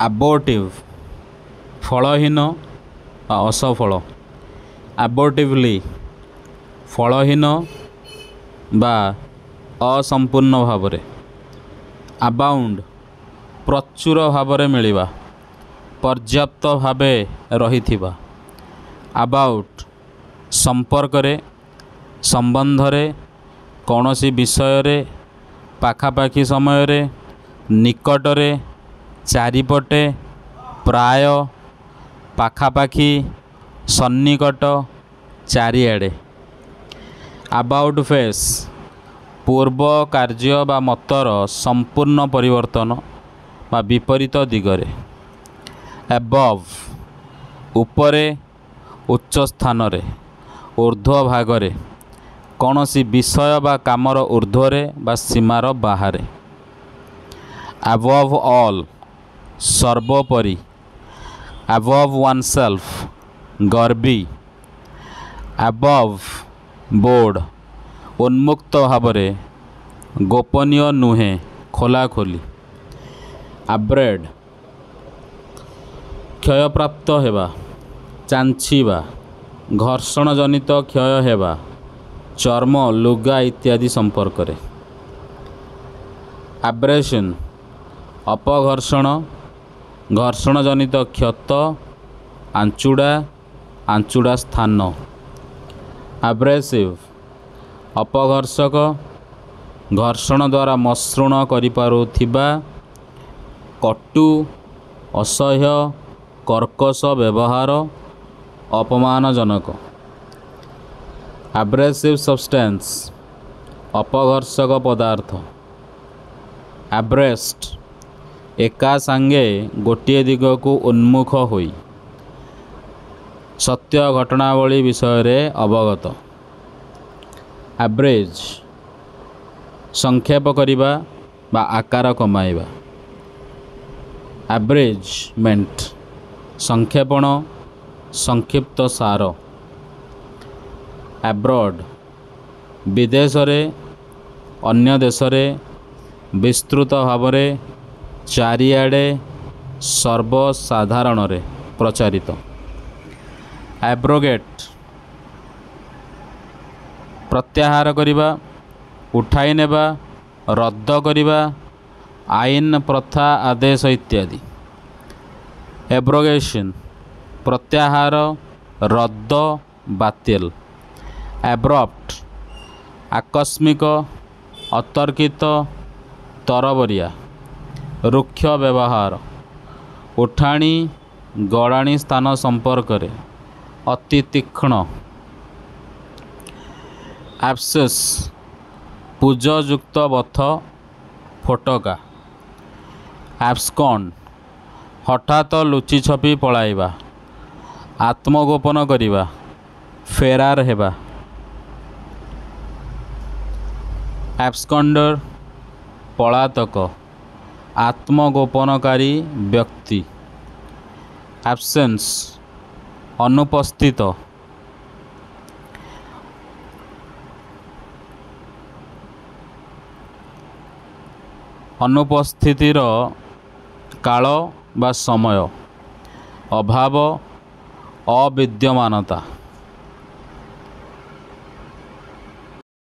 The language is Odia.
ଆବୋର୍ଟିଭ ଫଳହୀନ ବା ଅସଫଳ। ଆବୋର୍ଟିଭଲି ଫଳହୀନ ବା ଅସମ୍ପୂର୍ଣ୍ଣ ଭାବରେ। ଆବାଉଣ୍ଡ ପ୍ରଚୁର ଭାବରେ ମିଳିବା, ପର୍ଯ୍ୟାପ୍ତ ଭାବେ ରହିଥିବା। ଆବାଉଟ ସମ୍ପର୍କରେ, ସମ୍ବନ୍ଧରେ, କୌଣସି ବିଷୟରେ, ପାଖାପାଖି ସମୟରେ, ନିକଟରେ, ଚାରିପଟେ, ପ୍ରାୟ, ପାଖାପାଖି, ସନ୍ନିକଟ, ଚାରିଆଡ଼େ। ଆବାଉଟ ଫେସ୍ ପୂର୍ବ କାର୍ଯ୍ୟ ବା ମତର ସମ୍ପୂର୍ଣ୍ଣ ପରିବର୍ତ୍ତନ ବା ବିପରୀତ ଦିଗରେ। ଏବଭ ଉପରେ, ଉଚ୍ଚ ସ୍ଥାନରେ, ଊର୍ଦ୍ଧ୍ୱ ଭାଗରେ, କୌଣସି ବିଷୟ ବା କାମର ଊର୍ଦ୍ଧ୍ୱରେ ବା ସୀମାର ବାହାରେ। ଆବଭ ଅଲ୍ ସର୍ବୋପରି। ଆବଭ ୱାନସେଲ୍ଫ ଗର୍ବୀ। ଆବଭ ବୋର୍ଡ ଉନ୍ମୁକ୍ତ ଭାବରେ, ଗୋପନୀୟ ନୁହେଁ, ଖୋଲାଖୋଲି। ଆବ୍ରେଡ କ୍ଷୟପ୍ରାପ୍ତ ହେବା, ଚାଞ୍ଛିବା, ଘର୍ଷଣ ଜନିତ କ୍ଷୟ ହେବା, ଚର୍ମ, ଲୁଗା ଇତ୍ୟାଦି ସମ୍ପର୍କରେ। ଆବ୍ରେସନ ଅପଘର୍ଷଣ, ଘର୍ଷଣ ଜନିତ କ୍ଷତ, ଆଞ୍ଚୁଡ଼ା, ଆଞ୍ଚୁଡ଼ା ସ୍ଥାନ। ଆବ୍ରେସିଭ ଅପଘର୍ଷକ, ଘର୍ଷଣ ଦ୍ୱାରା ମସୃଣ କରିପାରୁଥିବା, କଟୁ, ଅସହ୍ୟ, କର୍କଶ ବ୍ୟବହାର, ଅପମାନଜନକ। ଆବ୍ରେସିଭ ସବଷ୍ଟାନ୍ସ ଅପଘର୍ଷକ ପଦାର୍ଥ। ଆବ୍ରେଷ୍ଟ ଏକା ସାଙ୍ଗେ ଗୋଟିଏ ଦିଗକୁ ଉନ୍ମୁଖ ହୋଇ, ସତ୍ୟ ଘଟଣାବଳୀ ବିଷୟରେ ଅବଗତ। ଆବ୍ରେଜ ସଂକ୍ଷେପ କରିବା ବା ଆକାର କମାଇବା। ଆବ୍ରେଜମେଣ୍ଟ ସଂକ୍ଷେପଣ, ସଂକ୍ଷିପ୍ତ ସାର। ଆବ୍ରଡ ବିଦେଶରେ, ଅନ୍ୟ ଦେଶରେ, ବିସ୍ତୃତ ଭାବରେ, ଚାରିଆଡ଼େ, ସର୍ବସାଧାରଣରେ ପ୍ରଚାରିତ। ଆବ୍ରୋଗେଟ ପ୍ରତ୍ୟାହାର କରିବା, ଉଠାଇ ନେବା, ରଦ୍ଦ କରିବା, ଆଇନ, ପ୍ରଥା, ଆଦେଶ ଇତ୍ୟାଦି। ଏବ୍ରୋଗେସନ ପ୍ରତ୍ୟାହାର, ରଦ୍ଦ, ବାତିଲ। ଆବ୍ରପ୍ଟ ଆକସ୍ମିକ, ଅତର୍କିତ, ତରବରିଆ, ରୁକ୍ଷ ବ୍ୟବହାର। ଉଠାଣି, ଗଡ଼ାଣି ସ୍ଥାନ ସମ୍ପର୍କରେ, ଅତି ତୀକ୍ଷ୍ଣ। ଆବସେସ ପୁଜଯୁକ୍ତ ବଥ, ଫୋଟକା। ଆବସ୍କଣ୍ଡ ହଠାତ୍ ଲୁଚିଛପି ପଳାଇବା, ଆତ୍ମଗୋପନ କରିବା, ଫେରାର ହେବା। ଆବସ୍କଣ୍ଡର ପଳାତକ, ଆତ୍ମଗୋପନକାରୀ ବ୍ୟକ୍ତି। ଆବସେନ୍ସ ଅନୁପସ୍ଥିତ। ଅନୁପସ୍ଥିତିର କାଳ ବା ସମୟ। ଅଭାବ, ଅବିଦ୍ୟମାନତା।